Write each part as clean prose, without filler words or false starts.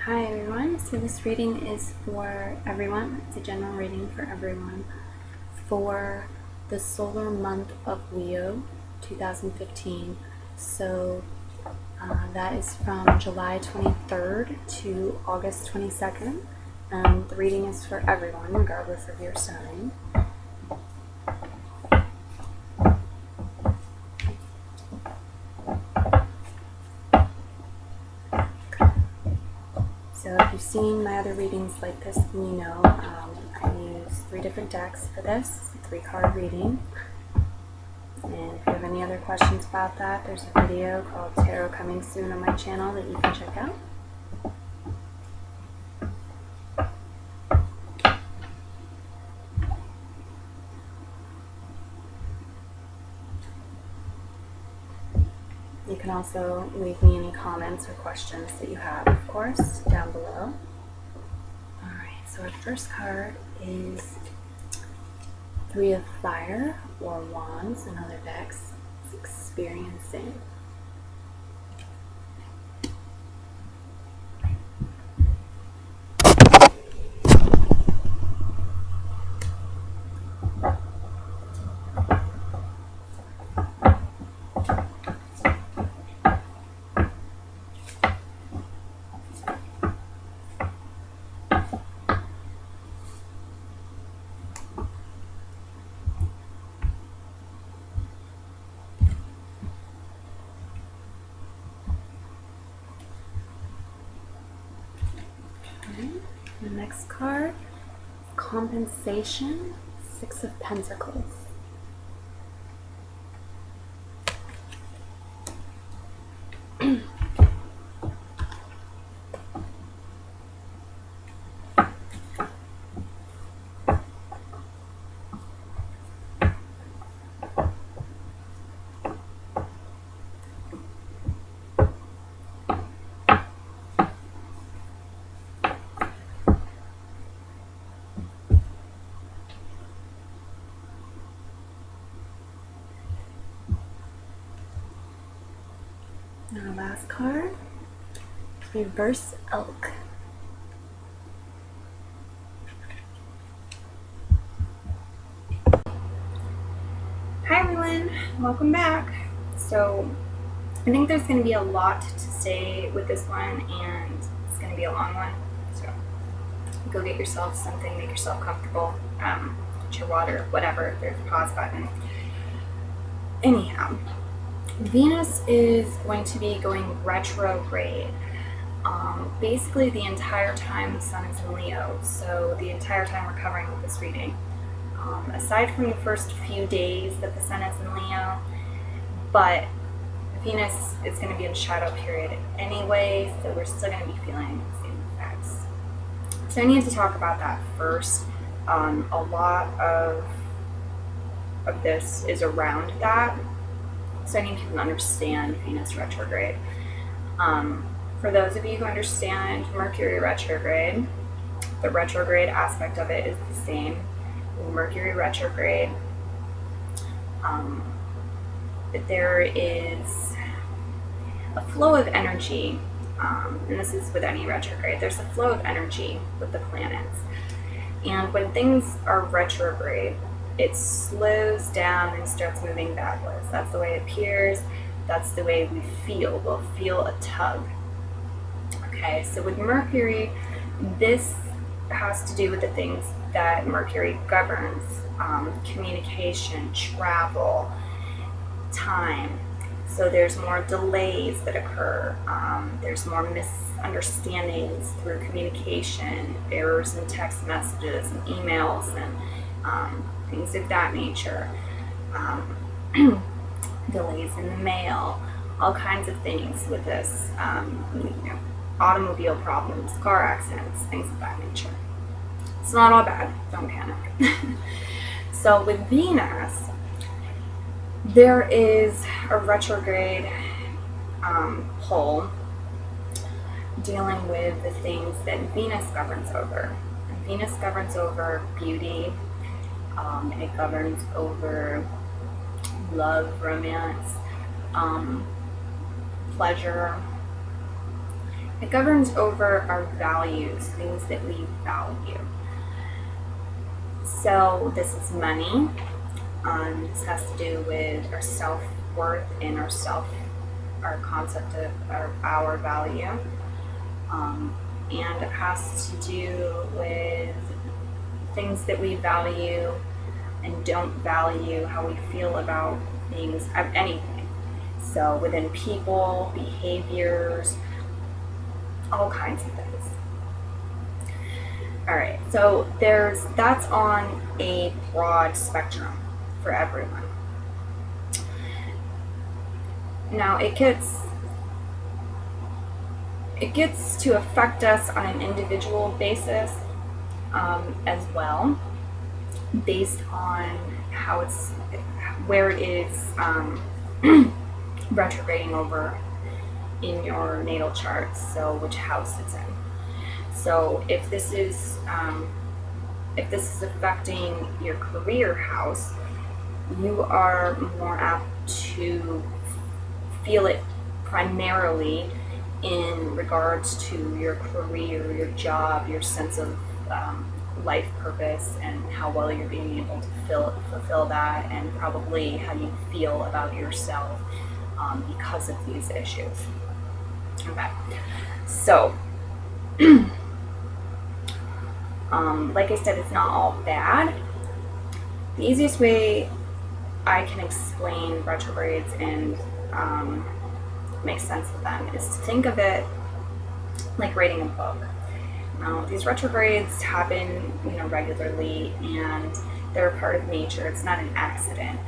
Hi everyone, so this reading is for everyone. It's a general reading for everyone for the solar month of Leo 2015. So that is from July 23rd to August 22nd. And the reading is for everyone, regardless of your sign. So if you've seen my other readings like this, then you know I use 3 different decks for this. It's a 3-card reading. And if you have any other questions about that, there's a video called Tarot coming soon on my channel that you can check out. You can also leave me any comments or questions that you have, of course, down below. Alright, so our first card is 3 of Fire, or Wands in other decks. It's experiencing. The next card, Compensation, 6 of Pentacles. Our last card, Reverse Elk. Hi everyone, welcome back. So I think there's going to be a lot to say with this one, and it's going to be a long one. So go get yourself something, make yourself comfortable, get your water, whatever. There's a pause button. Anyhow, Venus is going to be going retrograde. Basically the entire time the sun is in Leo, so the entire time we're covering with this reading. Aside from the first few days that the sun is in Leo, but Venus is going to be in shadow period anyway, so we're still going to be feeling the same effects. So I need to talk about that first. A lot of this is around that. So I need people to understand Venus retrograde. For those of you who understand Mercury retrograde, the retrograde aspect of it is the same. Mercury retrograde, there is a flow of energy, and this is with any retrograde. There's a flow of energy with the planets. And when things are retrograde, it slows down and starts moving backwards. That's the way it appears. That's the way we feel. We'll feel a tug. Okay, so with Mercury, this has to do with the things that Mercury governs: communication, travel, time. So there's more delays that occur. There's more misunderstandings through communication, errors in text messages and emails, and things of that nature. Delays in the mail, all kinds of things with this. Automobile problems, car accidents, things of that nature. It's not all bad, don't panic. So with Venus, there is a retrograde pull dealing with the things that Venus governs over. And Venus governs over beauty, it governs over love, romance, pleasure. It governs over our values, things that we value. So this is money. This has to do with our self-worth and our concept of our value. And it has to do with things that we value and don't value, how we feel about things, anything. So within people, behaviors, all kinds of things. All right, so that's on a broad spectrum for everyone. Now it gets to affect us on an individual basis as well, based on where it is retrograding over in your natal chart, so which house it's in. So if this is affecting your career house, you are more apt to feel it primarily in regards to your career, your job, your sense of life purpose, and how well you're being able to fulfill that, and probably how you feel about yourself because of these issues. Okay, so like I said, it's not all bad. The easiest way I can explain retrogrades and make sense of them is to think of it like writing a book. Now, these retrogrades happen, regularly, and they're a part of nature. It's not an accident.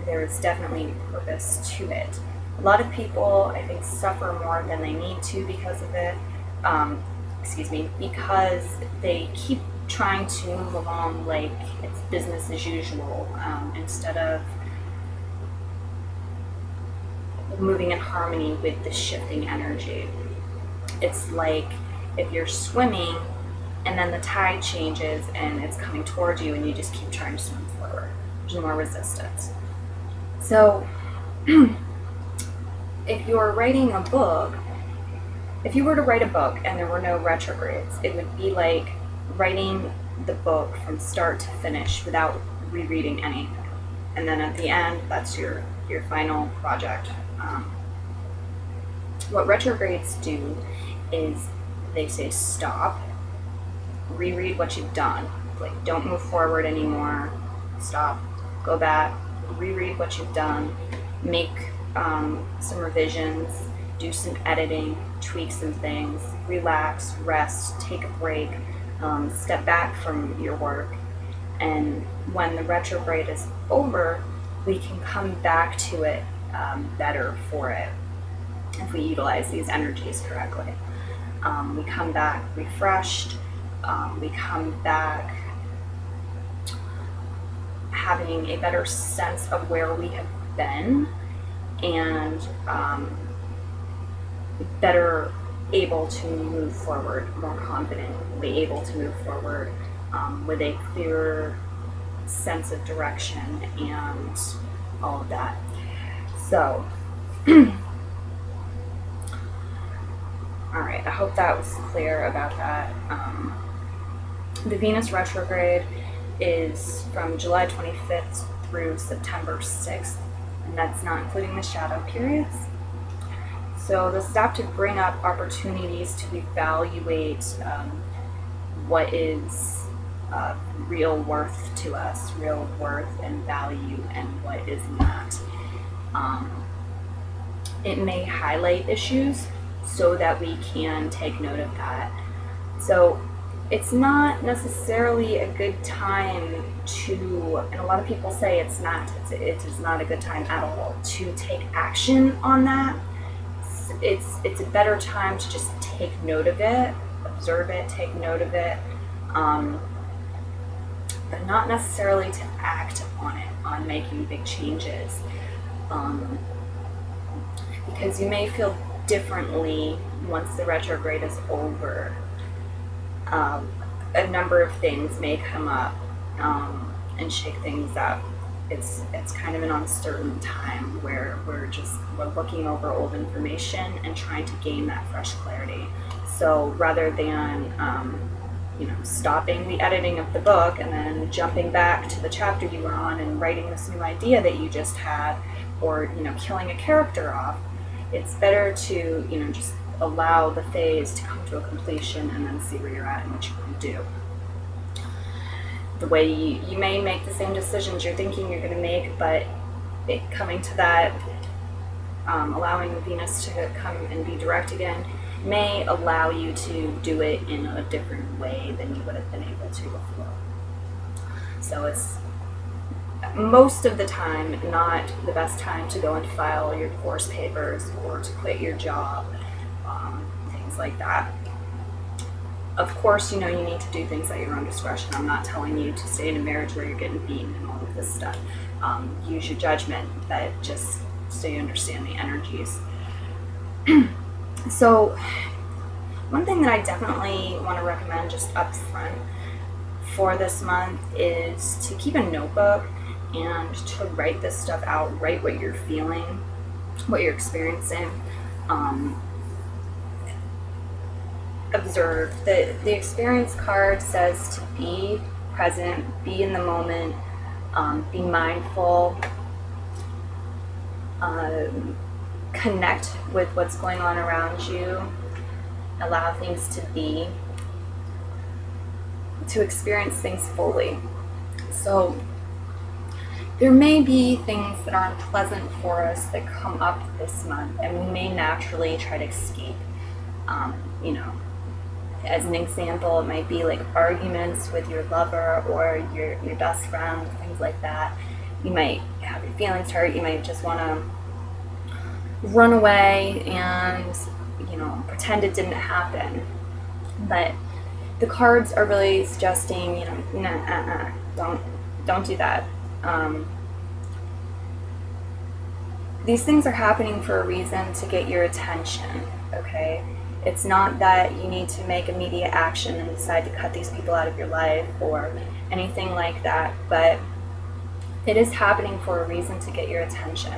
There's definitely purpose to it. A lot of people, I think, suffer more than they need to because of it. Because they keep trying to move along like it's business as usual, instead of moving in harmony with the shifting energy. It's like if you're swimming and then the tide changes and it's coming towards you and you just keep trying to swim forward. There's more resistance. So if you're writing a book, if you were to write a book and there were no retrogrades, it would be like writing the book from start to finish without rereading anything. And then at the end, that's your final project. What retrogrades do is they say stop, reread what you've done. Like, don't move forward anymore. Stop, go back, reread what you've done, make some revisions, do some editing, tweak some things, relax, rest, take a break, step back from your work. And when the retrograde is over, we can come back to it better for it if we utilize these energies correctly. We come back refreshed, we come back having a better sense of where we have been, and better able to move forward, more confidently able to move forward with a clearer sense of direction and all of that. So, all right, I hope that was clear about that. The Venus retrograde is from July 25th through September 6th, and that's not including the shadow periods. So this is apt to bring up opportunities to evaluate what is real worth to us, real worth and value, and what is not. It may highlight issues so that we can take note of that. So it's not necessarily a good time to, and a lot of people say it is not a good time at all to take action on that. It's a better time to just take note of it, observe it, take note of it, but not necessarily to act on it, on making big changes, because you may feel differently once the retrograde is over. A number of things may come up and shake things up. it's kind of an uncertain time where we're looking over old information and trying to gain that fresh clarity. So rather than stopping the editing of the book and then jumping back to the chapter you were on and writing this new idea that you just had, or killing a character off, it's better to just allow the phase to come to a completion and then see where you're at and what you want to do. The way you may make the same decisions you're thinking you're going to make, but coming to that, allowing Venus to come and be direct again, may allow you to do it in a different way than you would have been able to before. So it's most of the time not the best time to go and file your divorce papers or to quit your job, things like that. Of course, you need to do things at your own discretion. I'm not telling you to stay in a marriage where you're getting beaten and all of this stuff. Use your judgment, but just so you understand the energies. So, one thing that I definitely want to recommend just up front for this month is to keep a notebook and to write this stuff out. Write what you're feeling, what you're experiencing. Observe. The experience card says to be present, be in the moment, be mindful, connect with what's going on around you, allow things to be, to experience things fully. So there may be things that are unpleasant for us that come up this month, and we may naturally try to escape. As an example, it might be like arguments with your lover or your best friend, things like that. You might have your feelings hurt. You might just want to run away and pretend it didn't happen. But the cards are really suggesting don't do that. These things are happening for a reason, to get your attention. Okay. It's not that you need to make immediate action and decide to cut these people out of your life or anything like that, but it is happening for a reason, to get your attention.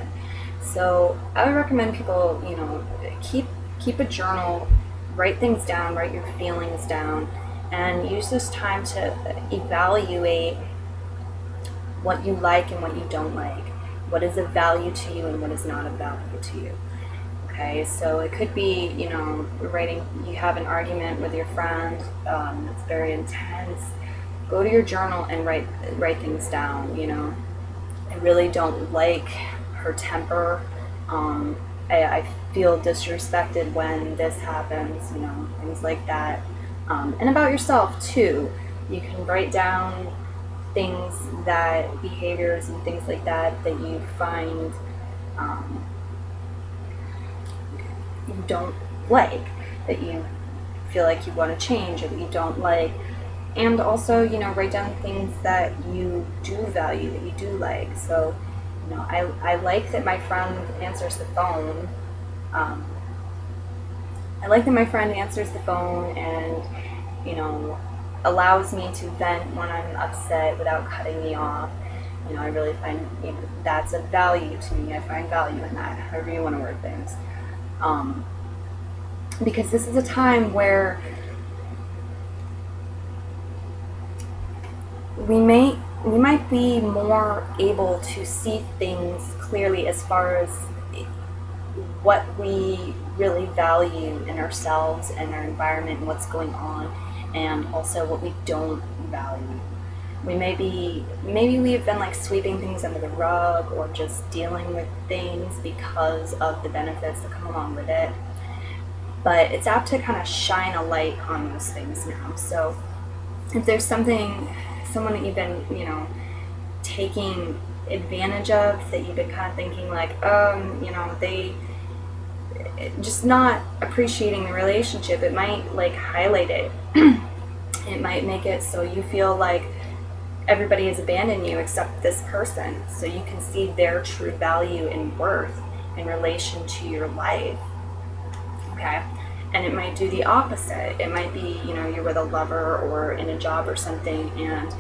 So I would recommend people, keep a journal, write things down, write your feelings down, and use this time to evaluate what you like and what you don't like, what is of value to you and what is not of value to you. Okay, so it could be, writing, you have an argument with your friend, it's very intense. Go to your journal and write things down. I really don't like her temper. I feel disrespected when this happens, things like that. And about yourself too. You can write down things behaviors and things like that you find you don't like, that you feel like you want to change, or that you don't like. And also, write down things that you do value, that you do like. So, I like that my friend answers the phone. I like that my friend answers the phone and, allows me to vent when I'm upset without cutting me off. I really find that's a value to me. I find value in that, however you want to word things. Because this is a time where we might be more able to see things clearly as far as what we really value in ourselves and our environment and what's going on, and also what we don't value. Maybe we've been like sweeping things under the rug or just dealing with things because of the benefits that come along with it. But it's apt to kind of shine a light on those things now. So if there's someone that you've been, taking advantage of, that you've been kind of thinking like, they just not appreciating the relationship, it might like highlight it. It might make it so you feel like everybody has abandoned you except this person, so you can see their true value and worth in relation to your life. Okay, and it might do the opposite. It might be, you're with a lover or in a job or something, and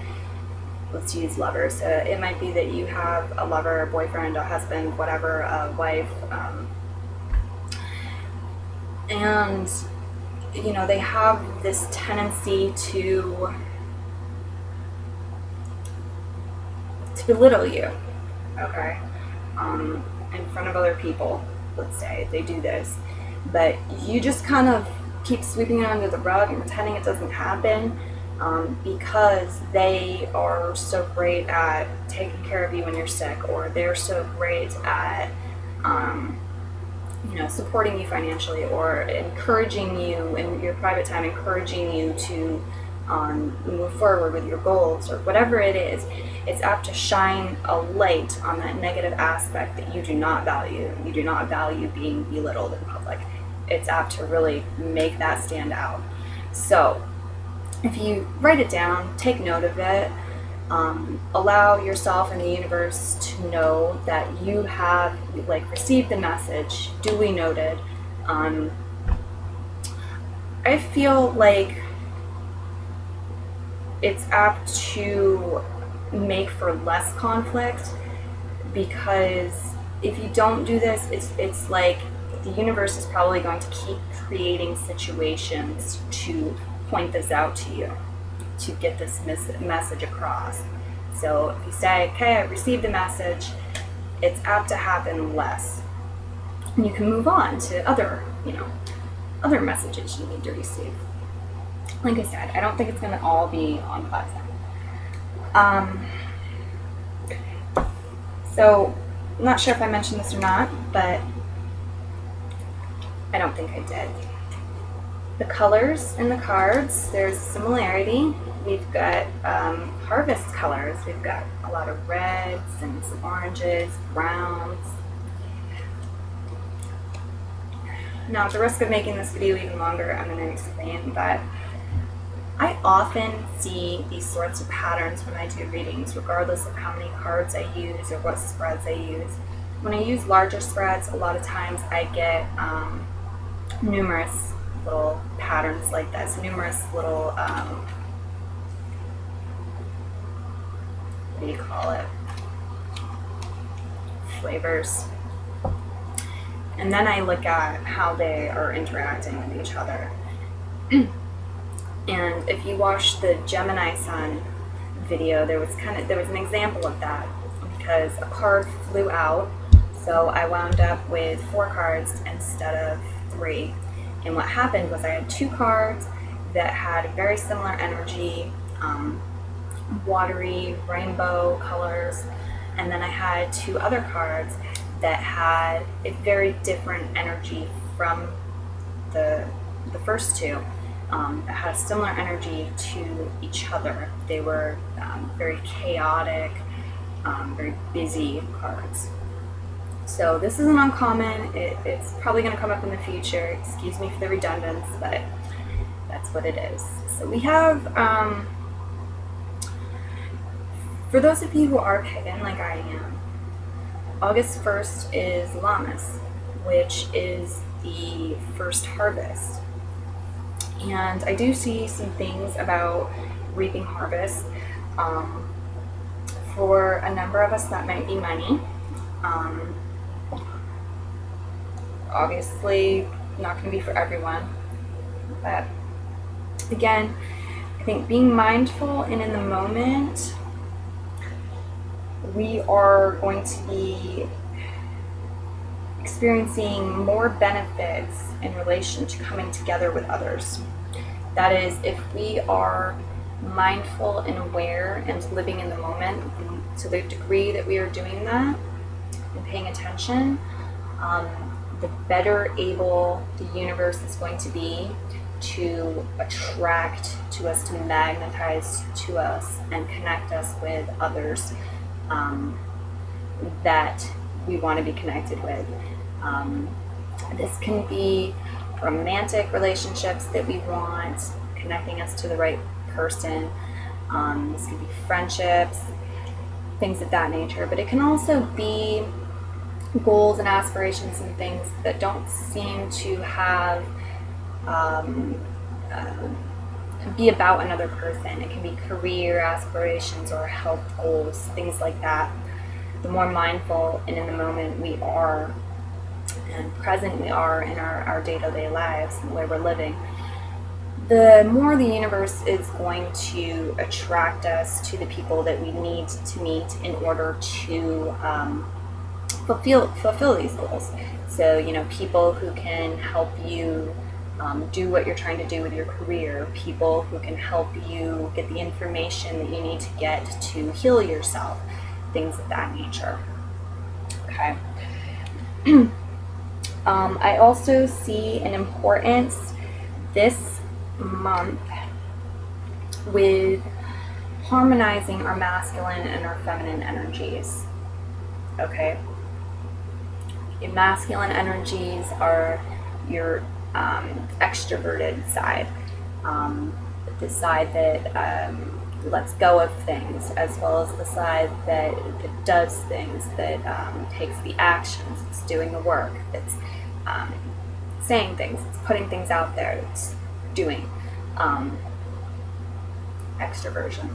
let's use lovers. So it might be that you have a lover, a boyfriend, a husband, whatever, a wife, and you know, they have this tendency to belittle you, okay, in front of other people. Let's say they do this, but you just kind of keep sweeping it under the rug and pretending it doesn't happen, because they are so great at taking care of you when you're sick, or they're so great at you know, supporting you financially, or encouraging you in your private time, encouraging you to move forward with your goals, or whatever it is. It's apt to shine a light on that negative aspect that you do not value. You do not value being belittled in public. It's apt to really make that stand out. So if you write it down, take note of it, allow yourself and the universe to know that you have received the message, duly noted. I feel like it's apt to make for less conflict, because if you don't do this, it's like the universe is probably going to keep creating situations to point this out to you, to get this message across. So if you say, okay, I received the message, it's apt to happen less. And you can move on to other other messages you need to receive. Like I said, I don't think it's going to all be unpleasant. So, I'm not sure if I mentioned this or not, but I don't think I did. The colors in the cards, there's a similarity. We've got harvest colors. We've got a lot of reds and some oranges, browns. Now, at the risk of making this video even longer, I'm going to explain that I often see these sorts of patterns when I do readings, regardless of how many cards I use or what spreads I use. When I use larger spreads, a lot of times I get numerous little patterns like this, numerous little, what do you call it, flavors. And then I look at how they are interacting with each other. And if you watch the Gemini Sun video, there was an example of that, because a card flew out, so I wound up with 4 cards instead of 3. And what happened was I had 2 cards that had very similar energy, watery rainbow colors, and then I had 2 other cards that had a very different energy from the first 2. That had a similar energy to each other. They were very chaotic, very busy cards. So this isn't uncommon. It's probably going to come up in the future. Excuse me for the redundance, but that's what it is. So we have, for those of you who are pagan like I am, August 1st is Lammas, which is the first harvest. And I do see some things about reaping harvest. For a number of us, that might be money. Obviously, not going to be for everyone. But again, I think being mindful and in the moment, we are going to be experiencing more benefits in relation to coming together with others. That is, if we are mindful and aware and living in the moment, and to the degree that we are doing that and paying attention, the better able the universe is going to be to attract to us, to magnetize to us, and connect us with others that we want to be connected with. This can be romantic relationships that we want, connecting us to the right person. This could be friendships, things of that nature, but it can also be goals and aspirations and things that don't seem to have be about another person. It can be career aspirations or health goals, things like that. The more mindful and in the moment we are and present we are in our day-to-day lives and where we're living, the more the universe is going to attract us to the people that we need to meet in order to fulfill these goals. So, people who can help you do what you're trying to do with your career, people who can help you get the information that you need to get to heal yourself, things of that nature. Okay. I also see an importance this month with harmonizing our masculine and our feminine energies. Okay. Your masculine energies are your extroverted side, the side that lets go of things, as well as the side that does things, that takes the actions, it's doing the work, it's saying things, it's putting things out there, it's doing extroversion.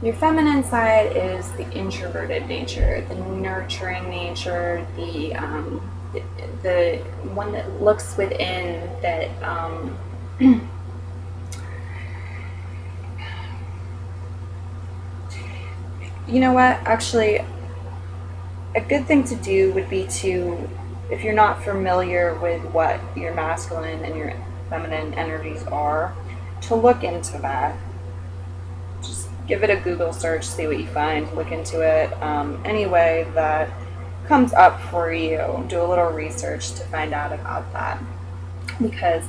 Your feminine side is the introverted nature, the nurturing nature, the one that looks within, that you know what, actually, a good thing to do would be to, if you're not familiar with what your masculine and your feminine energies are, to look into that. Just give it a Google search, see what you find, look into it. Any way that comes up for you, do a little research to find out about that, because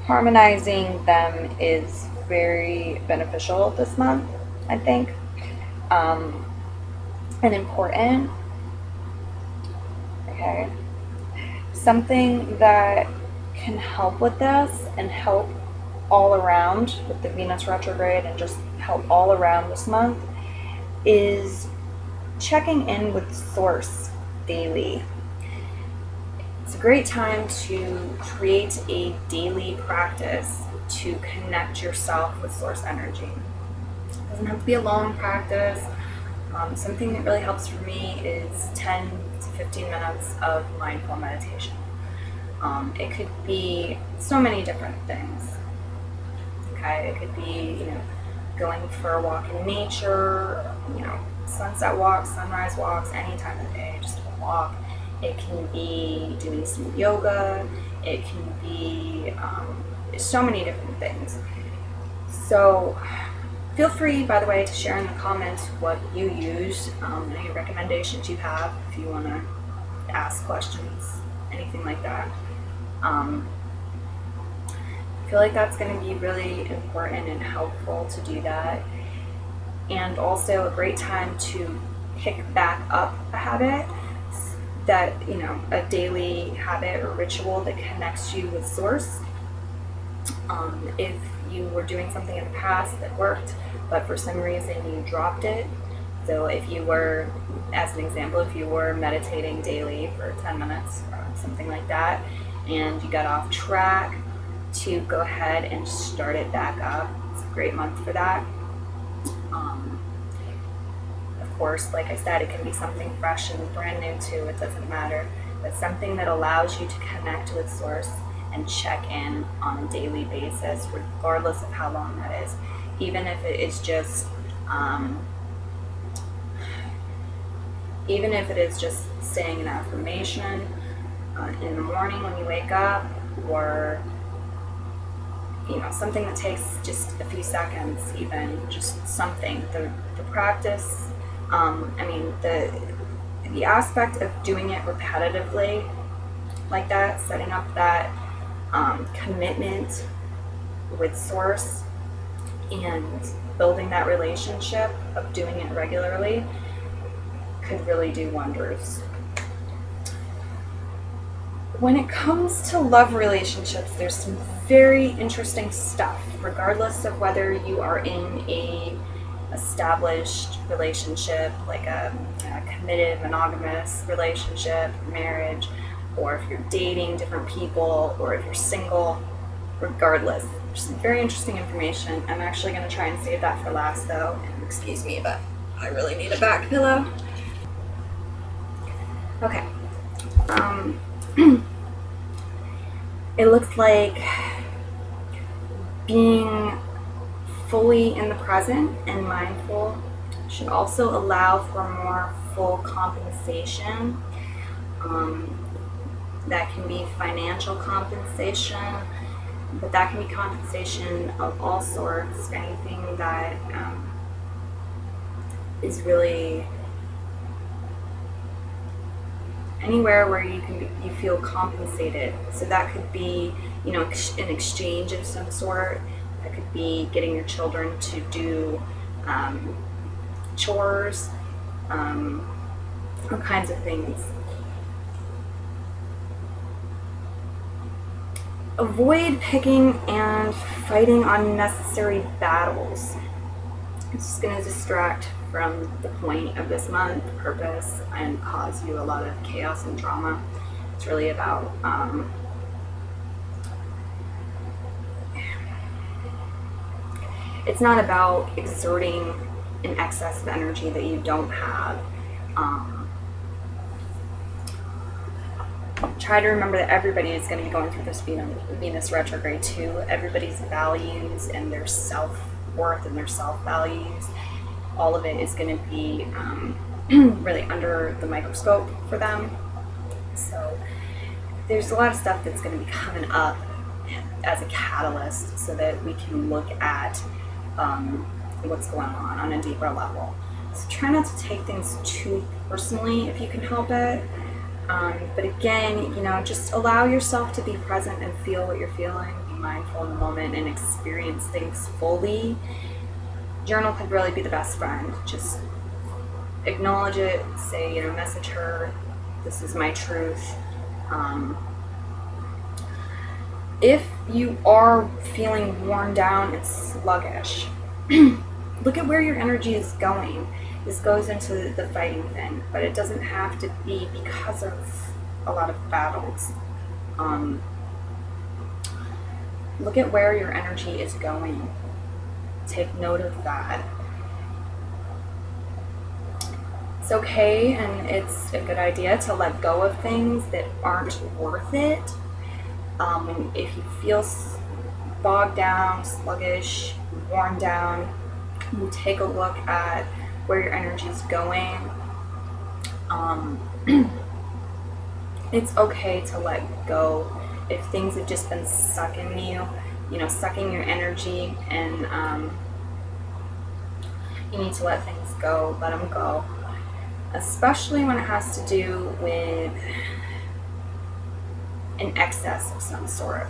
harmonizing them is very beneficial this month, I think, and important. Okay, something that can help with this and help all around with the Venus retrograde and just help all around this month is checking in with Source daily. It's a great time to create a daily practice to connect yourself with Source energy. It doesn't have to be a long practice. Something that really helps for me is 10 to 15 minutes of mindful meditation. It could be so many different things. Okay, it could be, going for a walk in nature, sunset walks, sunrise walks, any time of the day, just a walk. It can be doing some yoga. It can be so many different things. So feel free, by the way, to share in the comments what you use, any recommendations you have, if you want to ask questions, anything like that. I feel like that's going to be really important and helpful to do that. And also a great time to pick back up a habit that, a daily habit or ritual that connects you with Source. If you were doing something in the past that worked, but for some reason you dropped it. So if you were, as an example, if you were meditating daily for 10 minutes or something like that, and you got off track, to go ahead and start it back up. It's a great month for that. Of course, like I said, it can be something fresh and brand new too, it doesn't matter, but something that allows you to connect with Source and check in on a daily basis, regardless of how long that is. Even if it is just saying an affirmation in the morning when you wake up, or something that takes just a few seconds, even just something. The practice, the aspect of doing it repetitively like that, setting up that commitment with Source and building that relationship of doing it regularly could really do wonders. When it comes to love relationships, there's some very interesting stuff, regardless of whether you are in a established relationship, like a committed monogamous relationship, marriage, or if you're dating different people, or if you're single. Regardless, some very interesting information. I'm actually going to try and save that for last, though. And excuse me, but I really need a back pillow. Okay. It looks like being fully in the present and mindful should also allow for more full compensation. That can be financial compensation, but that can be compensation of all sorts. Anything that is really anywhere where you feel compensated. So that could be, an exchange of some sort. That could be getting your children to do chores, all kinds of things. Avoid picking and fighting unnecessary battles. It's just going to distract from the point of this month, purpose, and cause you a lot of chaos and drama. It's really about it's not about exerting an excess of energy that you don't have. Try to remember that everybody is going to be going through this Venus retrograde too. Everybody's values and their self-worth and their self-values, all of it is going to be really under the microscope for them. So there's a lot of stuff that's going to be coming up as a catalyst so that we can look at what's going on a deeper level. So try not to take things too personally if you can help it. But again, just allow yourself to be present and feel what you're feeling. Be mindful in the moment and experience things fully. Journal could really be the best friend. Just acknowledge it, say, message her, this is my truth. If you are feeling worn down and sluggish, look at where your energy is going. This goes into the fighting thing, but it doesn't have to be because of a lot of battles. Look at where your energy is going. Take note of that. It's okay and it's a good idea to let go of things that aren't worth it. If you feel bogged down, sluggish, worn down, you take a look at where your energy is going. It's okay to let go if things have just been sucking sucking your energy, and you need to let things go, let them go, especially when it has to do with an excess of some sort.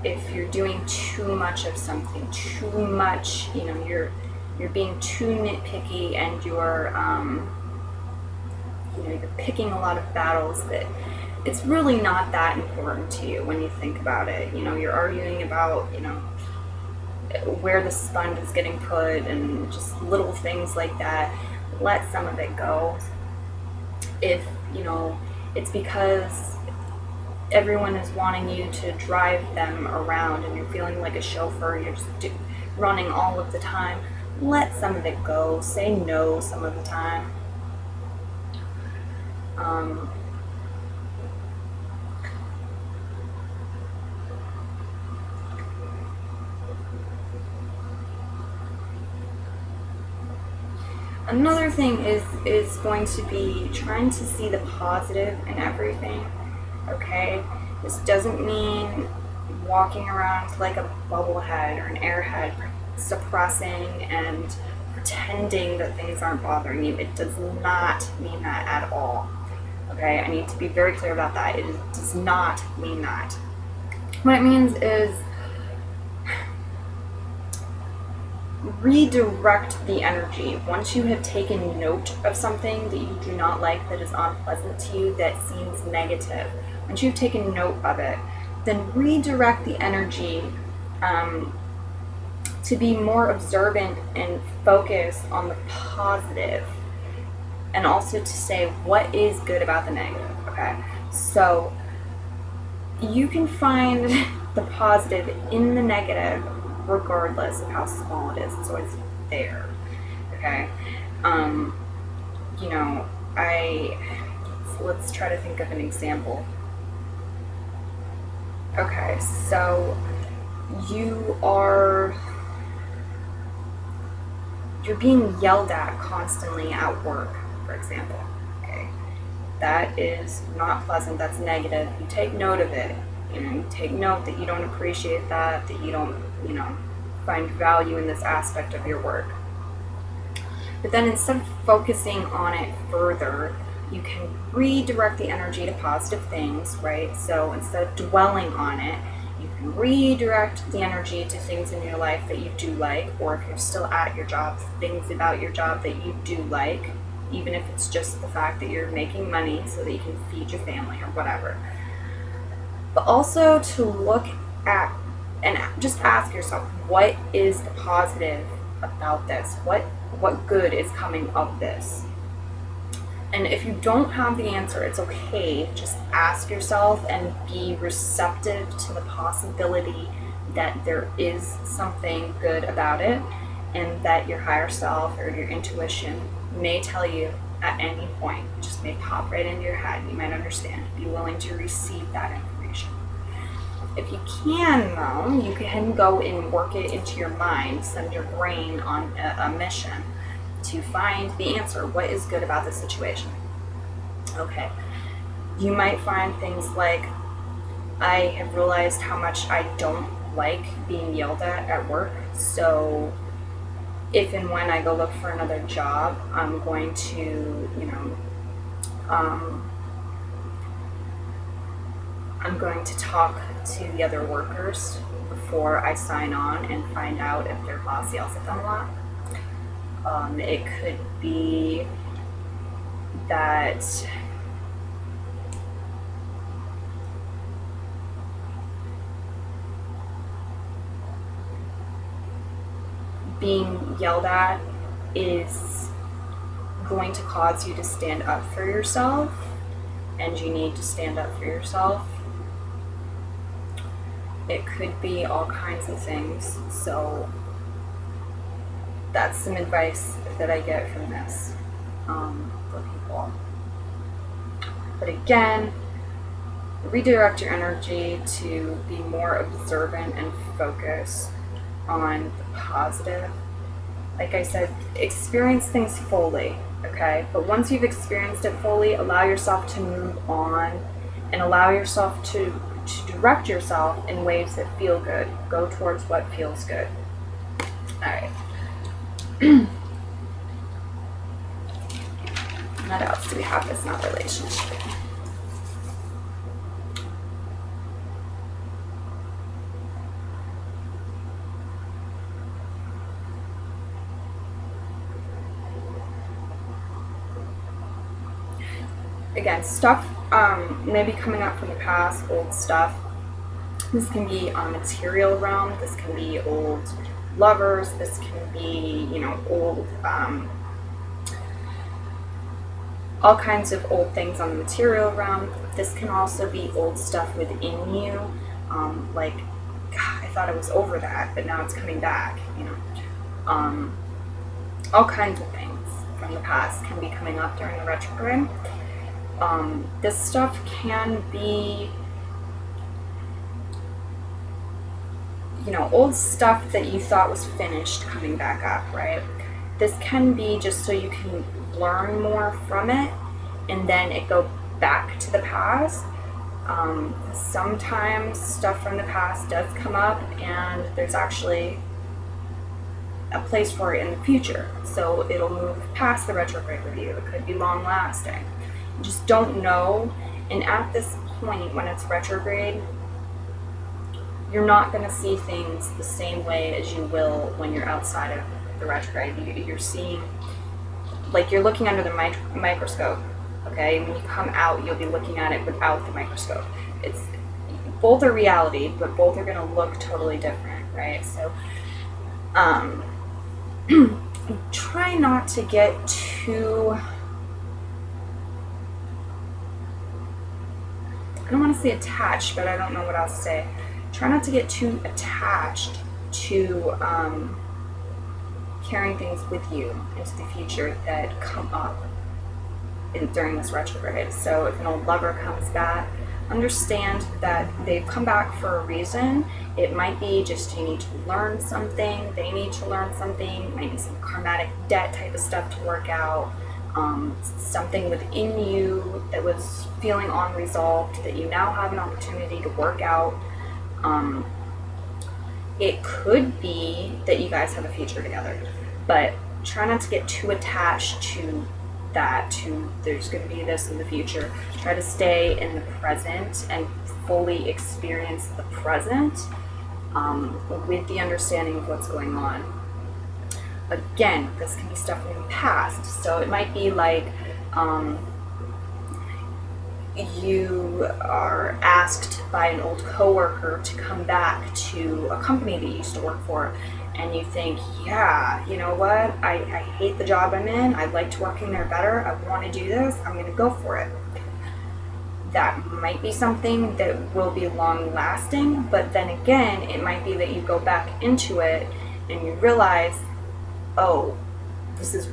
If you're doing too much of something, too much, you're being too nitpicky, and you're picking a lot of battles that it's really not that important to you when you think about it. You're arguing about, where the sponge is getting put and just little things like that. Let some of it go. If, it's because everyone is wanting you to drive them around and you're feeling like a chauffeur, you're just running all of the time, let some of it go. Say no some of the time. Another thing is going to be trying to see the positive in everything. Okay, this doesn't mean walking around like a bubblehead or an airhead, suppressing and pretending that things aren't bothering you. It does not mean that at all. Okay, I need to be very clear about that. It does not mean that. What it means is redirect the energy. Once you have taken note of something that you do not like, that is unpleasant to you, that seems negative, once you've taken note of it, then redirect the energy to be more observant and focus on the positive, and also to say what is good about the negative. Okay, So you can find the positive in the negative regardless of how small it is. It's always there. Okay. You know, let's try to think of an example. Okay, so you're being yelled at constantly at work, for example. Okay, that is not pleasant. That's negative. You take note of it. You take note that you don't appreciate that you don't, find value in this aspect of your work. But then instead of focusing on it further, you can redirect the energy to positive things, right? So instead of dwelling on it, you can redirect the energy to things in your life that you do like, or if you're still at your job, things about your job that you do like, even if it's just the fact that you're making money so that you can feed your family or whatever. But also to look at and just ask yourself, what is the positive about this? What good is coming of this? And if you don't have the answer, it's okay. Just ask yourself and be receptive to the possibility that there is something good about it, and that your higher self or your intuition may tell you at any point. It just may pop right into your head. You might understand. Be willing to receive that information. If you can, though, you can go and work it into your mind, send your brain on a mission to find the answer. What is good about the situation? Okay. You might find things like, I have realized how much I don't like being yelled at work. So if and when I go look for another job, I'm going to, I'm going to talk to the other workers before I sign on and find out if their boss yells at them a lot. It could be that being yelled at is going to cause you to stand up for yourself, and you need to stand up for yourself. It could be all kinds of things. So that's some advice that I get from this for people. But again, redirect your energy to be more observant and focus on the positive. Like I said, experience things fully, okay? But once you've experienced it fully, allow yourself to move on and allow yourself to direct yourself in ways that feel good. Go towards what feels good. All right. What else do we have that's not relationship? Again, stuff maybe coming up from the past, old stuff. This can be material realm. This can be old lovers. This can be, old, all kinds of old things on the material realm. This can also be old stuff within you. Like, God, I thought I was over that, but now it's coming back, all kinds of things from the past can be coming up during the retrograde. This stuff can be, old stuff that you thought was finished coming back up, right? This can be just so you can learn more from it and then it go back to the past. Sometimes stuff from the past does come up and there's actually a place for it in the future. So it'll move past the retrograde review. It could be long lasting. You just don't know. And at this point, when it's retrograde, you're not going to see things the same way as you will when you're outside of the retrograde. You're seeing, like, you're looking under the microscope, okay? When you come out, you'll be looking at it without the microscope. It's both are reality, but both are going to look totally different, right? So try not to get too I don't want to say attached, but I don't know what else to say. Try not to get too attached to carrying things with you into the future that come up during this retrograde. So if an old lover comes back, understand that they've come back for a reason. It might be just you need to learn something, they need to learn something, maybe some karmatic debt type of stuff to work out, something within you that was feeling unresolved that you now have an opportunity to work out. It could be that you guys have a future together, but try not to get too attached to that, to there's going to be this in the future. Try to stay in the present and fully experience the present with the understanding of what's going on. Again, this can be stuff from the past, so it might be like you are asked by an old coworker to come back to a company that you used to work for, and you think, yeah, you know what, I hate the job I'm in, I'd like to work in there better, I want to do this, I'm going to go for it. That might be something that will be long lasting, but then again, it might be that you go back into it and you realize, oh, this is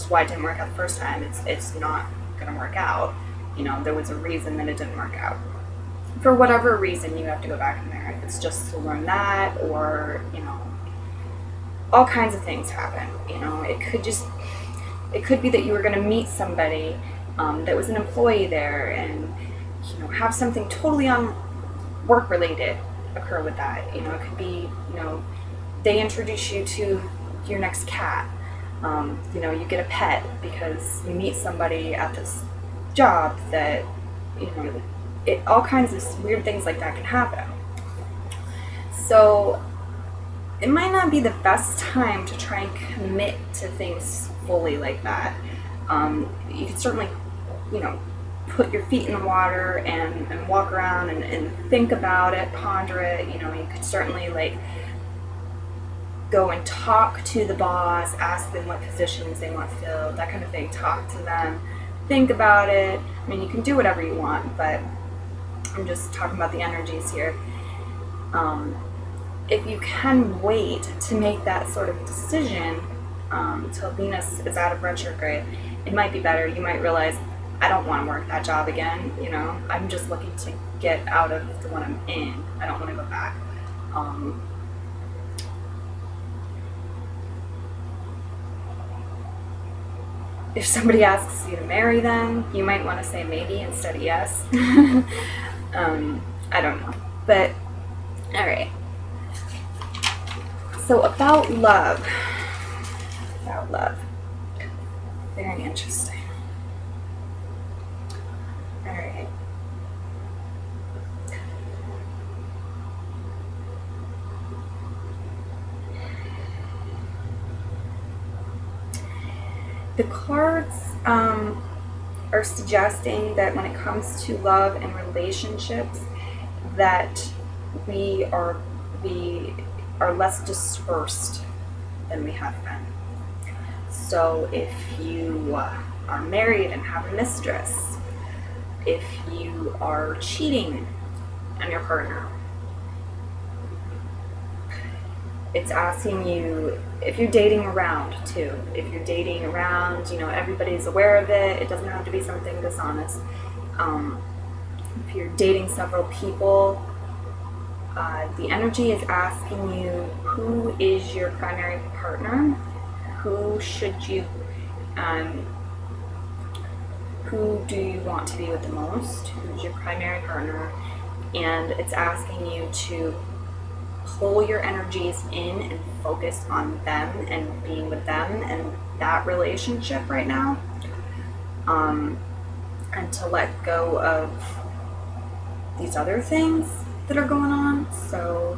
why it didn't work out the first time, it's not going to work out. You know, there was a reason that it didn't work out. For whatever reason, you have to go back in there. If it's just to learn that, or, you know, all kinds of things happen. You know, it could be that you were going to meet somebody that was an employee there, and, you know, have something totally work related occur with that. You know, it could be, you know, they introduce you to your next cat. You know, you get a pet because you meet somebody at this job that, you know, all kinds of weird things like that can happen. So it might not be the best time to try and commit to things fully like that. You can certainly, you know, put your feet in the water and walk around and think about it, ponder it. You know, you could certainly like go and talk to the boss, ask them what positions they want filled, that kind of thing. Talk to them, think about it. I mean, you can do whatever you want, but I'm just talking about the energies here. If you can wait to make that sort of decision till Venus is out of retrograde, it might be better. You might realize, I don't want to work that job again. You know, I'm just looking to get out of the one I'm in. I don't want to go back. If somebody asks you to marry them, you might want to say maybe instead of yes. I don't know. But, alright. So about love. Very interesting. Alright. The cards are suggesting that when it comes to love and relationships, that we are less dispersed than we have been. So if you are married and have a mistress, if you are cheating on your partner, it's asking you, if you're dating around too, if you're dating around, you know, everybody's aware of it, it doesn't have to be something dishonest. If you're dating several people, the energy is asking you, who is your primary partner? Who do you want to be with the most? Who's your primary partner? And it's asking you to pull your energies in and focus on them and being with them and that relationship right now, and to let go of these other things that are going on. So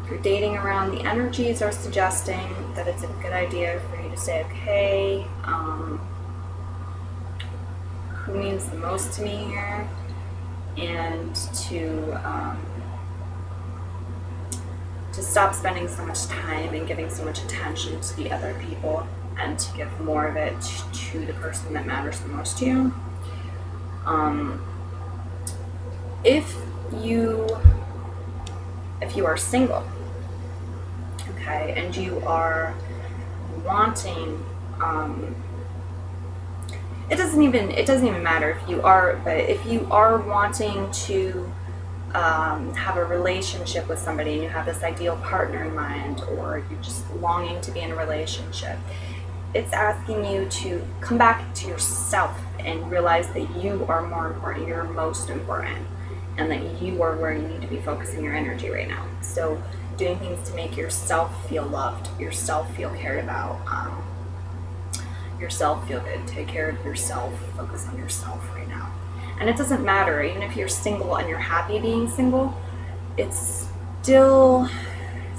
if you're dating around, the energies are suggesting that it's a good idea for you to say, okay, who means the most to me here, and to stop spending so much time and giving so much attention to the other people, and to give more of it to the person that matters the most to you. if you are single, okay, and you are wanting, it doesn't even matter if you are, but if you are wanting to have a relationship with somebody and you have this ideal partner in mind, or you're just longing to be in a relationship, it's asking you to come back to yourself and realize that you are more important, you're most important, and that you are where you need to be focusing your energy right now. So doing things to make yourself feel loved, yourself feel cared about, yourself feel good. Take care of yourself, focus on yourself right now. And it doesn't matter, even if you're single and you're happy being single, it's still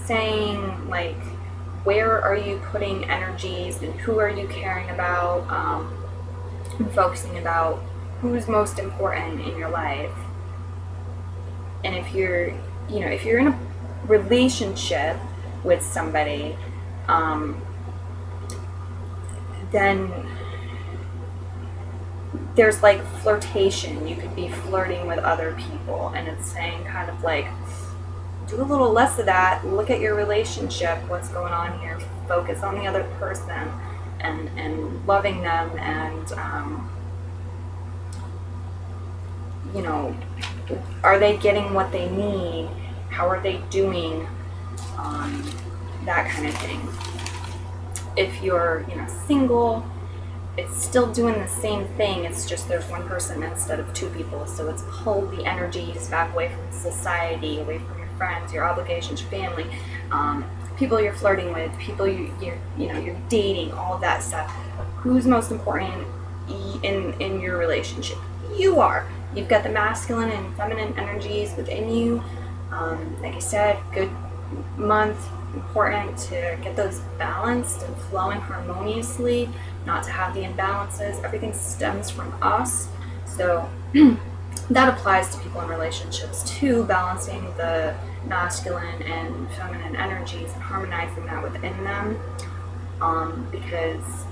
saying, like, where are you putting energies and who are you caring about, and focusing about who's most important in your life. And if you're in a relationship with somebody, then there's like flirtation. You could be flirting with other people, and it's saying kind of like, do a little less of that, look at your relationship, what's going on here, focus on the other person and loving them, and are they getting what they need, how are they doing, that kind of thing. If you're single, it's still doing the same thing, it's just there's one person instead of two people, so it's pulled the energies back away from society, away from your friends, your obligations, your family, people you're flirting with, people you're dating, all of that stuff. Who's most important in your relationship? You are. You've got the masculine and feminine energies within you. Like I said, good month, important to get those balanced and flowing harmoniously, not to have the imbalances. Everything stems from us. So that applies to people in relationships too, balancing the masculine and feminine energies and harmonizing that within them, because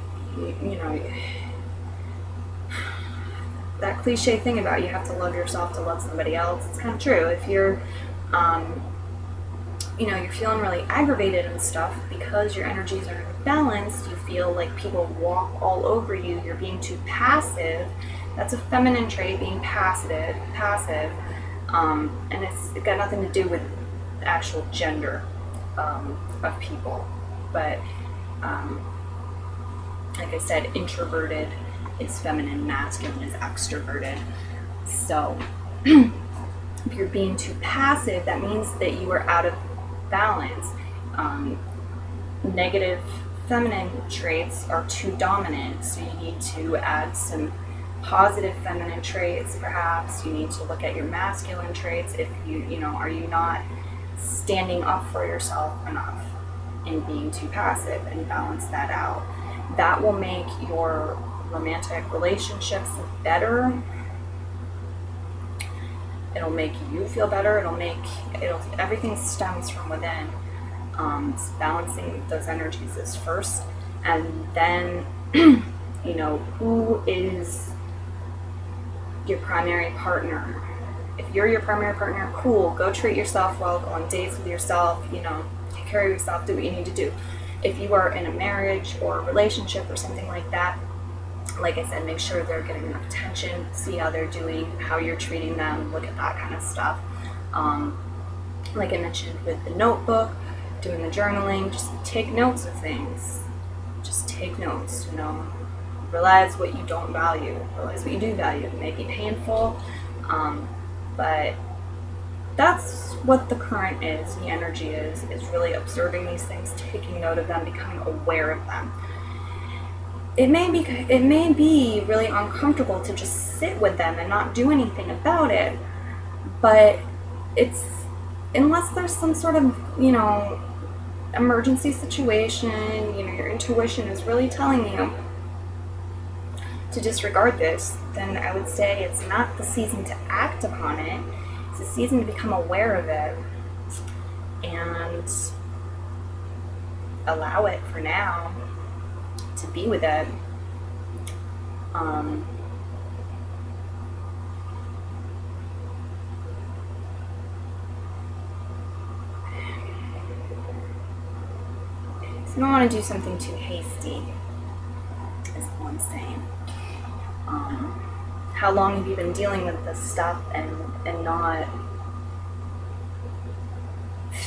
that cliche thing about you have to love yourself to love somebody else, it's kind of true. If you're you're feeling really aggravated and stuff because your energies are imbalanced, you feel like people walk all over you, you're being too passive. That's a feminine trait, being passive, and it's got nothing to do with the actual gender of people. But like I said, introverted is feminine, masculine is extroverted. So if you're being too passive, that means that you are out of balance. Negative feminine traits are too dominant, so you need to add some positive feminine traits. Perhaps you need to look at your masculine traits. If are you not standing up for yourself enough and being too passive, and balance that out. That will make your romantic relationships better. It'll make you feel better. Everything stems from within. Balancing those energies is first, and then who is your primary partner. If you're your primary partner, cool, go treat yourself well, go on dates with yourself, take care of yourself, do what you need to do. If you are in a marriage or a relationship or something like that, like I said, make sure they're getting enough attention, see how they're doing, how you're treating them, look at that kind of stuff. Like I mentioned with the notebook, doing the journaling, just take notes of things. Just take notes, realize what you don't value, realize what you do value. It may be painful, but that's what the current is, the energy is really observing these things, taking note of them, becoming aware of them. It may be really uncomfortable to just sit with them and not do anything about it, but it's, unless there's some sort of, emergency situation, your intuition is really telling you to disregard this, then I would say it's not the season to act upon it. It's a season to become aware of it and allow it for now to be with it. you don't want to do something too hasty, is all I'm saying. How long have you been dealing with this stuff and not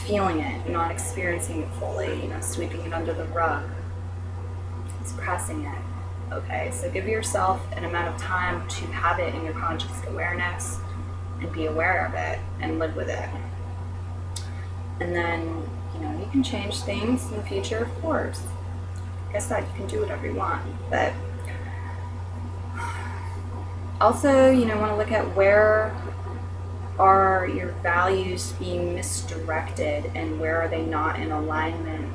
feeling it, not experiencing it fully, sweeping it under the rug, suppressing it? Okay, so give yourself an amount of time to have it in your conscious awareness and be aware of it and live with it. And then, you can change things in the future, of course. Like I said, you can do whatever you want. But also, want to look at where are your values being misdirected and where are they not in alignment.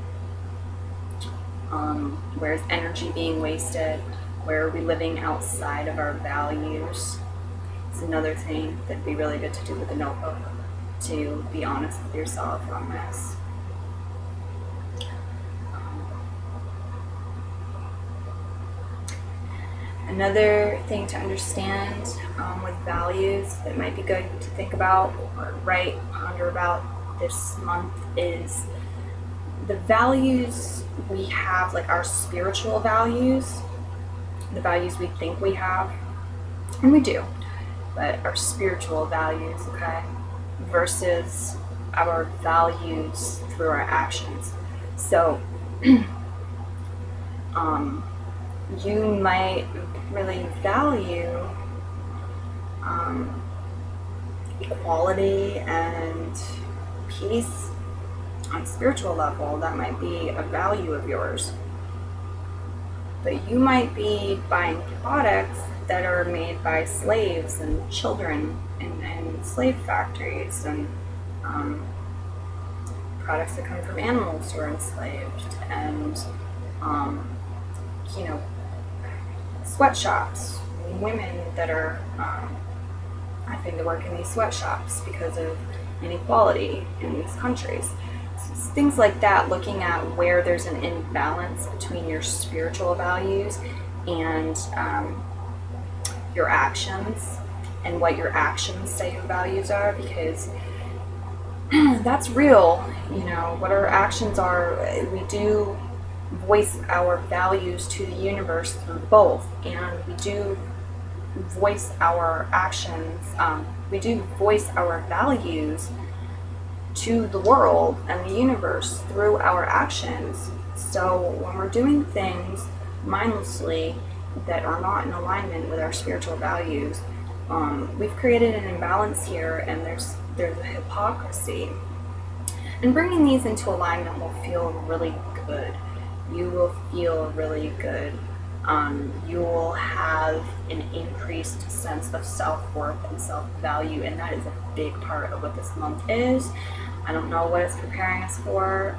Where's energy being wasted? Where are we living outside of our values? It's another thing that'd be really good to do with a notebook, to be honest with yourself on this. Another thing to understand with values that might be good to think about or ponder about this month is the values we have, like our spiritual values, the values we think we have, and we do, but our spiritual values, okay, versus our values through our actions. So, you might really value equality and peace on a spiritual level. That might be a value of yours. But you might be buying products that are made by slaves and children in slave factories, and products that come from animals who are enslaved, and sweatshops, women that are having to work in these sweatshops because of inequality in these countries. So it's things like that, looking at where there's an imbalance between your spiritual values and your actions, and what your actions say your values are, because that's real. What our actions are, we do voice our values to the universe through both, and we do voice our actions, we do voice our values to the world and the universe through our actions. So when we're doing things mindlessly that are not in alignment with our spiritual values, we've created an imbalance here, and there's a hypocrisy. And bringing these into alignment will feel really good. You will feel really good. You will have an increased sense of self-worth and self-value, and that is a big part of what this month is. I don't know what it's preparing us for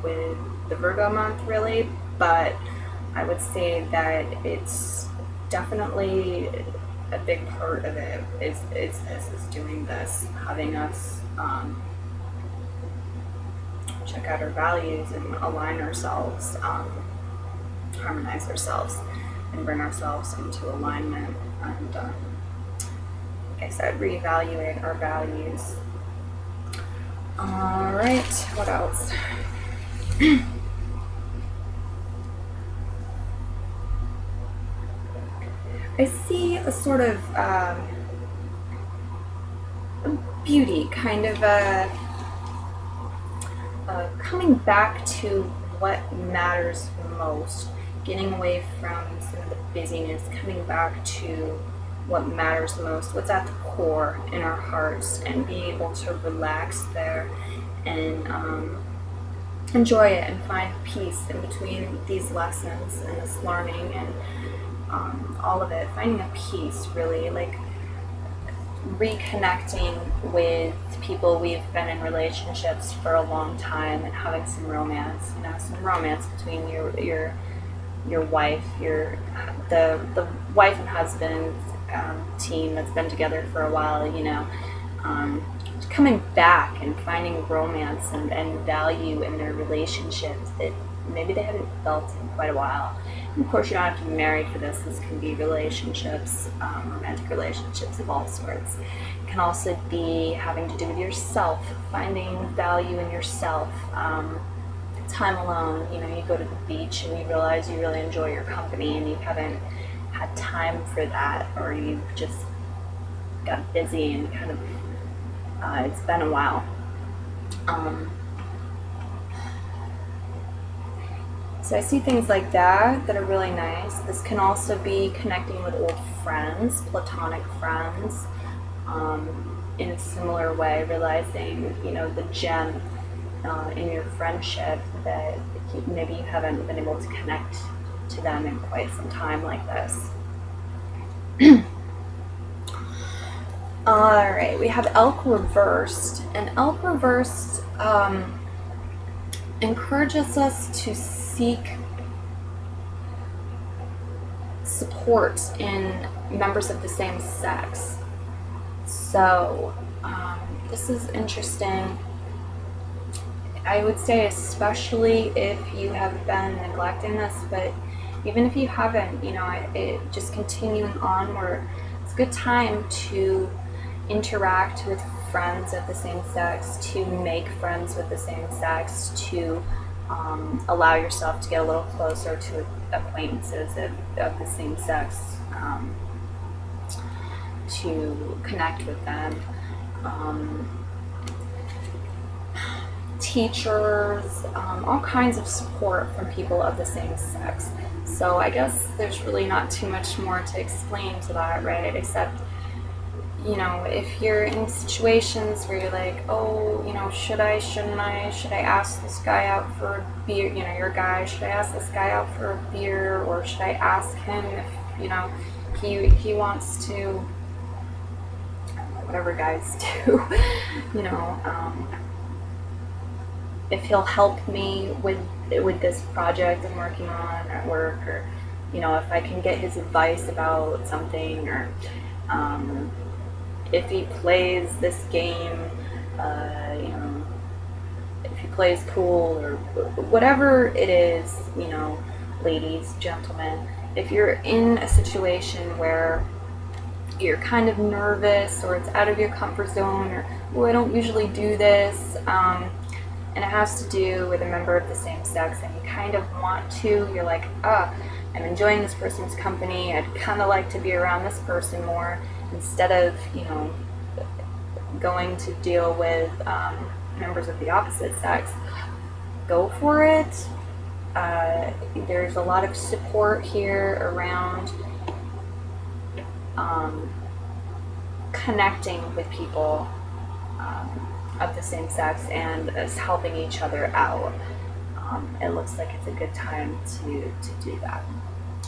with the Virgo month, really, but I would say that it's definitely a big part of it is doing this, having us check out our values and align ourselves, harmonize ourselves, and bring ourselves into alignment, and like I said, reevaluate our values. All right, what else? I see a sort of beauty, kind of coming back to what matters most, getting away from some of the busyness, coming back to what matters most, what's at the core in our hearts, and being able to relax there and enjoy it and find peace in between these lessons and this learning and all of it, finding a peace, really, like reconnecting with people we've been in relationships for a long time and having some romance, some romance between your wife, the wife and husband team that's been together for a while, coming back and finding romance and value in their relationships that maybe they haven't felt in quite a while. And of course, you don't have to be married for this. This can be relationships, romantic relationships of all sorts. It can also be having to do with yourself, finding value in yourself, time alone. You know, you go to the beach and you realize you really enjoy your company and you haven't had time for that, or you've just got busy and kind of it's been a while. So I see things like that that are really nice. This can also be connecting with old friends, platonic friends, in a similar way, realizing, you know, the gem in your friendship that maybe you haven't been able to connect to them in quite some time like this. All right, we have Elk reversed, and Elk reversed encourages us to seek support in members of the same sex. So this is interesting. I would say especially if you have been neglecting this, but even if you haven't, you know, it just continuing on, where it's a good time to interact with friends of the same sex, to make friends with the same sex, to allow yourself to get a little closer to acquaintances of the same sex, to connect with them. Teachers, all kinds of support from people of the same sex. So I guess there's really not too much more to explain to that, right? Except, you know, if you're in situations where you're like, oh, you know, should I, shouldn't I, should I ask this guy out for a beer, you know, you're a guy, should I ask this guy out for a beer, or should I ask him if, you know, he wants to, whatever guys do, you know, if he'll help me with this project I'm working on at work, or, you know, if I can get his advice about something, or if he plays this game, you know, if he plays pool, or whatever it is, you know, ladies, gentlemen, if you're in a situation where you're kind of nervous, or it's out of your comfort zone, or, oh, I don't usually do this, and it has to do with a member of the same sex, and you kind of want to, you're like, I'm enjoying this person's company, I'd kind of like to be around this person more, instead of, you know, going to deal with members of the opposite sex. Go for it. There's a lot of support here around connecting with people of the same sex, and us helping each other out. It looks like it's a good time to do that.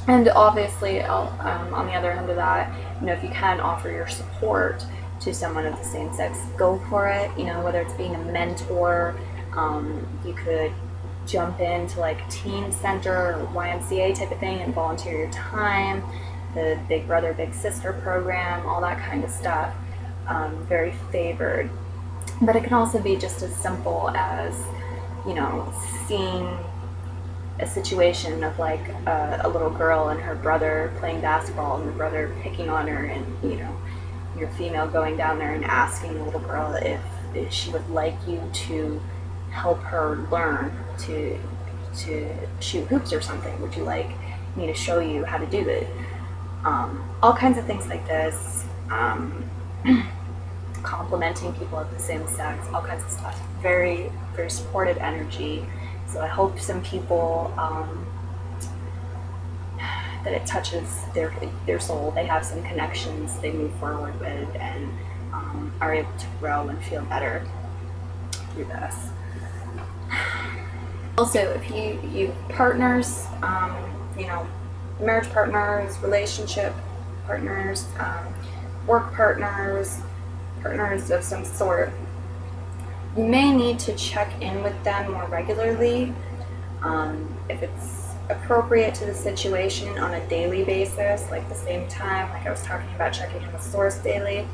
And obviously, on the other end of that, you know, if you can offer your support to someone of the same sex, go for it. You know, whether it's being a mentor, you could jump into like a teen center or YMCA type of thing and volunteer your time, the Big Brother, Big Sister program, all that kind of stuff. Very favored. But it can also be just as simple as, you know, seeing a situation of like a little girl and her brother playing basketball, and the brother picking on her, and, you know, your female going down there and asking the little girl if she would like you to help her learn to shoot hoops or something. Would you like me to show you how to do it? All kinds of things like this. Complimenting people of the same sex, all kinds of stuff. Very, very supportive energy. So I hope some people, that it touches their soul. They have some connections they move forward with, and are able to grow and feel better through this. Also, if you partners, you know, marriage partners, relationship partners, work partners of some sort, you may need to check in with them more regularly, if it's appropriate to the situation, on a daily basis, like the same time, like I was talking about checking in with Source daily.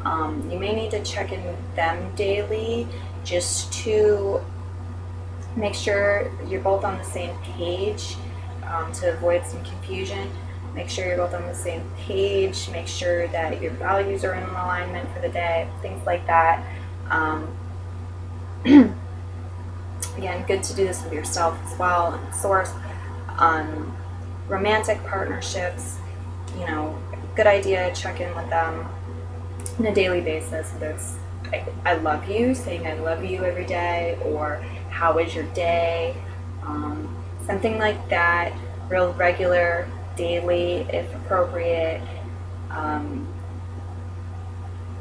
You may need to check in with them daily, just to make sure you're both on the same page, to avoid some confusion. Make sure you're both on the same page, make sure that your values are in alignment for the day, things like that. Again, good to do this with yourself as well. And source, romantic partnerships, good idea, check in with them on a daily basis, whether it's I love you, saying I love you every day, or how is your day, something like that, real regular, daily, if appropriate,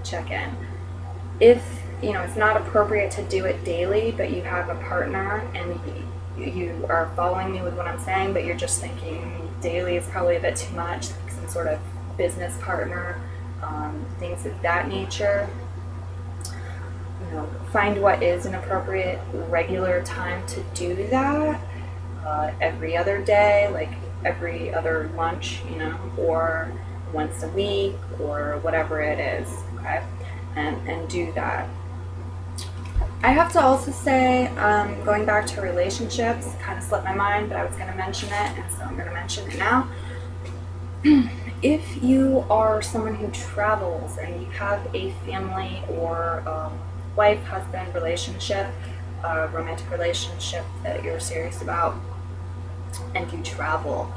check in. If it's not appropriate to do it daily, but you have a partner and you are following me with what I'm saying, but you're just thinking daily is probably a bit too much, like some sort of business partner, things of that nature. Find what is an appropriate regular time to do that. Every other day, like every other lunch, or once a week, or whatever it is, okay? And do that. I have to also say, going back to relationships, kind of slipped my mind, but I was going to mention it, and so I'm going to mention it now. If you are someone who travels and you have a family or wife, husband relationship, romantic relationship that you're serious about, and you travel,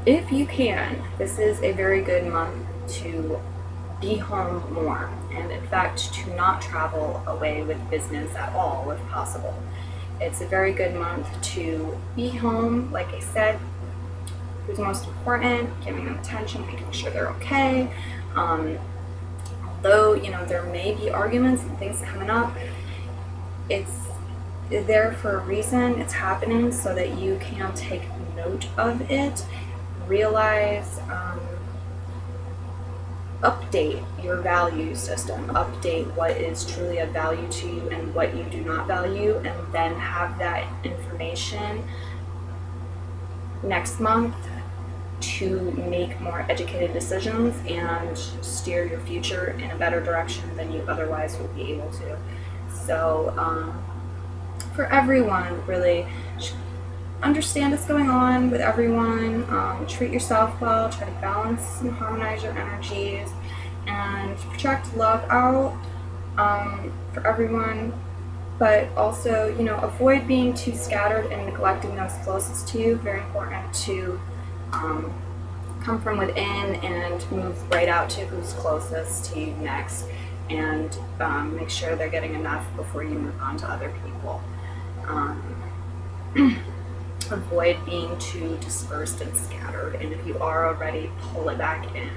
if you can, this is a very good month to be home more, and in fact to not travel away with business at all if possible. It's a very good month to be home, like I said, who's most important, giving them attention, making sure they're okay. Although, there may be arguments and things coming up, it's there for a reason. It's happening so that you can take note of it, realize, update your value system, update what is truly of value to you and what you do not value, and then have that information next month to make more educated decisions and steer your future in a better direction than you otherwise would be able to. So for everyone, really understand what's going on with everyone, treat yourself well, try to balance and harmonize your energies, and project love out for everyone, but also, avoid being too scattered and neglecting those closest to you. Very important to come from within and move right out to who's closest to you next, and make sure they're getting enough before you move on to other people. Avoid being too dispersed and scattered, and if you are already, pull it back in.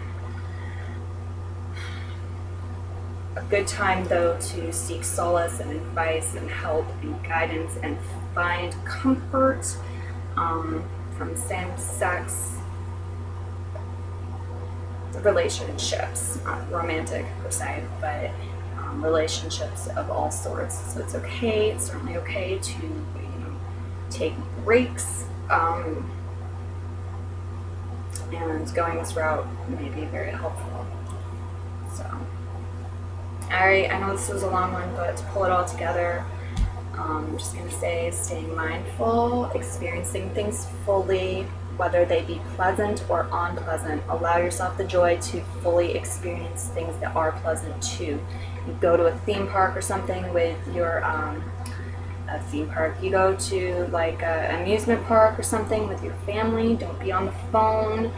A good time, though, to seek solace and advice and help and guidance and find comfort from same-sex relationships, not romantic per se, but relationships of all sorts. So it's okay, it's certainly okay to take breaks, and going this route may be very helpful. So, alright, I know this was a long one, but to pull it all together, I'm just going to say staying mindful, experiencing things fully, whether they be pleasant or unpleasant. Allow yourself the joy to fully experience things that are pleasant too. You go to a theme park or something with your a theme park, you go to like an amusement park or something with your family, don't be on the phone,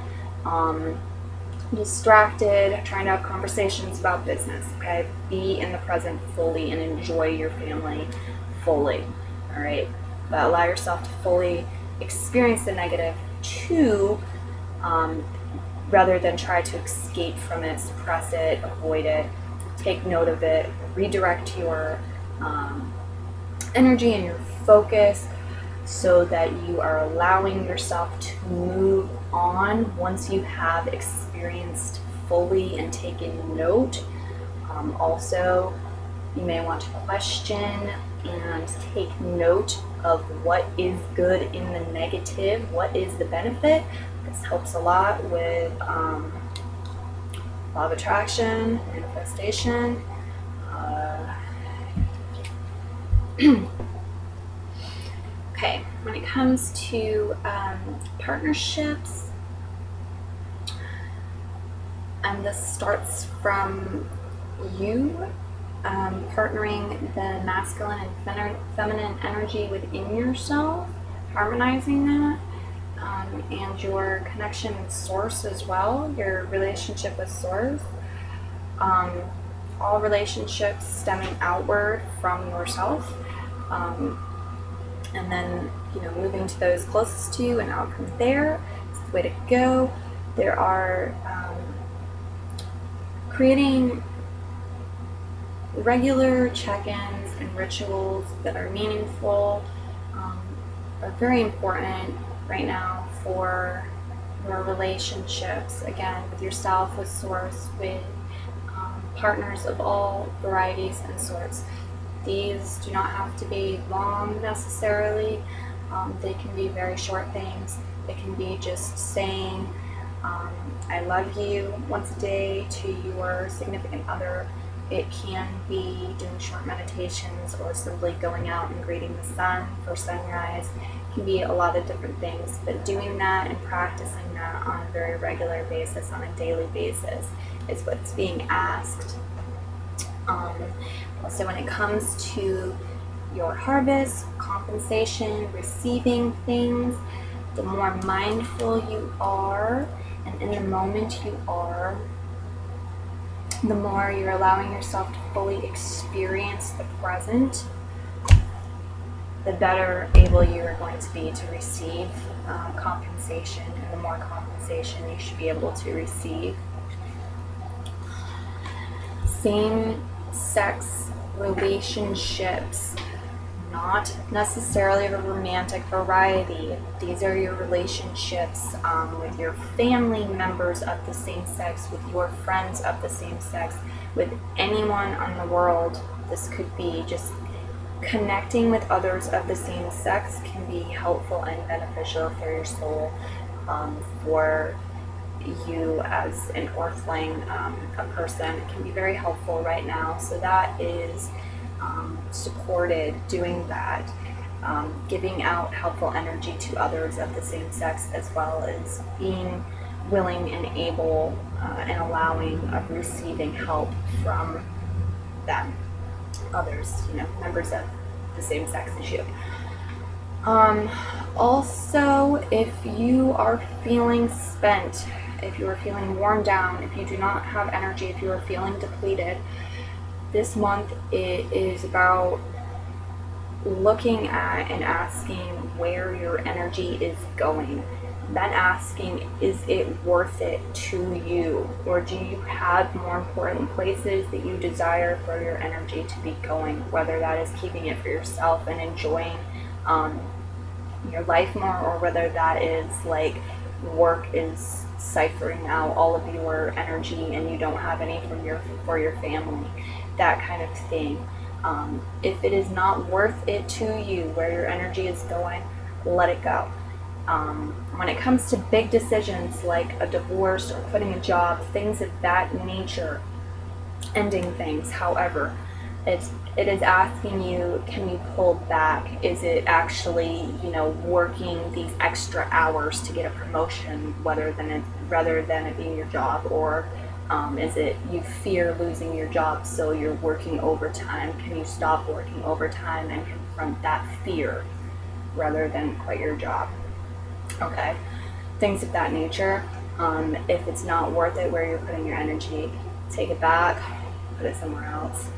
distracted, trying to have conversations about business, okay? Be in the present fully and enjoy your family fully, all right? But allow yourself to fully experience the negative too, rather than try to escape from it, suppress it, avoid it. Take note of it, redirect your energy and your focus so that you are allowing yourself to move on once you have experienced fully and taken note. Also, you may want to question and take note of what is good in the negative, what is the benefit. This helps a lot with law of attraction, manifestation. Okay, when it comes to partnerships, and this starts from you, partnering the masculine and feminine energy within yourself, harmonizing that, and your connection with Source as well, your relationship with Source. All relationships stemming outward from yourself, and then moving to those closest to you and out from there is the way to go. There are creating regular check-ins and rituals that are meaningful, are very important right now for your relationships, again, with yourself, with Source, with partners of all varieties and sorts. These do not have to be long necessarily. They can be very short things. It can be just saying I love you once a day to your significant other. It can be doing short meditations or simply going out and greeting the sun for sunrise. It can be a lot of different things, but doing that and practicing that on a very regular basis, on a daily basis, is what's being asked. Also, when it comes to your harvest, compensation, receiving things, the more mindful you are and in the moment you are, the more you're allowing yourself to fully experience the present, the better able you are going to be to receive compensation, and the more compensation you should be able to receive. Same-sex relationships, not necessarily the romantic variety. These are your relationships with your family members of the same sex, with your friends of the same sex, with anyone on the world. This could be just connecting with others of the same sex can be helpful and beneficial for your soul, for you as an earthling, a person. It can be very helpful right now. So that is supported, doing that, giving out helpful energy to others of the same sex, as well as being willing and able and allowing of receiving help from them, others, members of the same sex as you. Also, if you are feeling spent, if you are feeling worn down, if you do not have energy, if you are feeling depleted, this month it is about looking at and asking where your energy is going. Then asking, is it worth it to you? Or do you have more important places that you desire for your energy to be going? Whether that is keeping it for yourself and enjoying your life more, or whether that is like work is ciphering out all of your energy and you don't have any for your family, that kind of thing. If it is not worth it to you where your energy is going, let it go. When it comes to big decisions like a divorce or quitting a job, things of that nature, ending things, however, it is asking you, can you pull back? Is it actually, working these extra hours to get a promotion rather than it being your job? Or is it you fear losing your job, so you're working overtime? Can you stop working overtime and confront that fear rather than quit your job? Okay, things of that nature. If it's not worth it where you're putting your energy, take it back, put it somewhere else.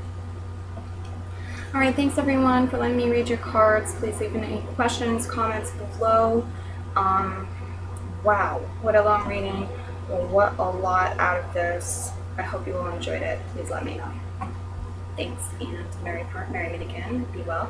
All right, thanks everyone for letting me read your cards. Please leave any questions, comments below. Wow, what a long reading. Well, what a lot out of this. I hope you all enjoyed it. Please let me know. Thanks, and merry meet again. Be well.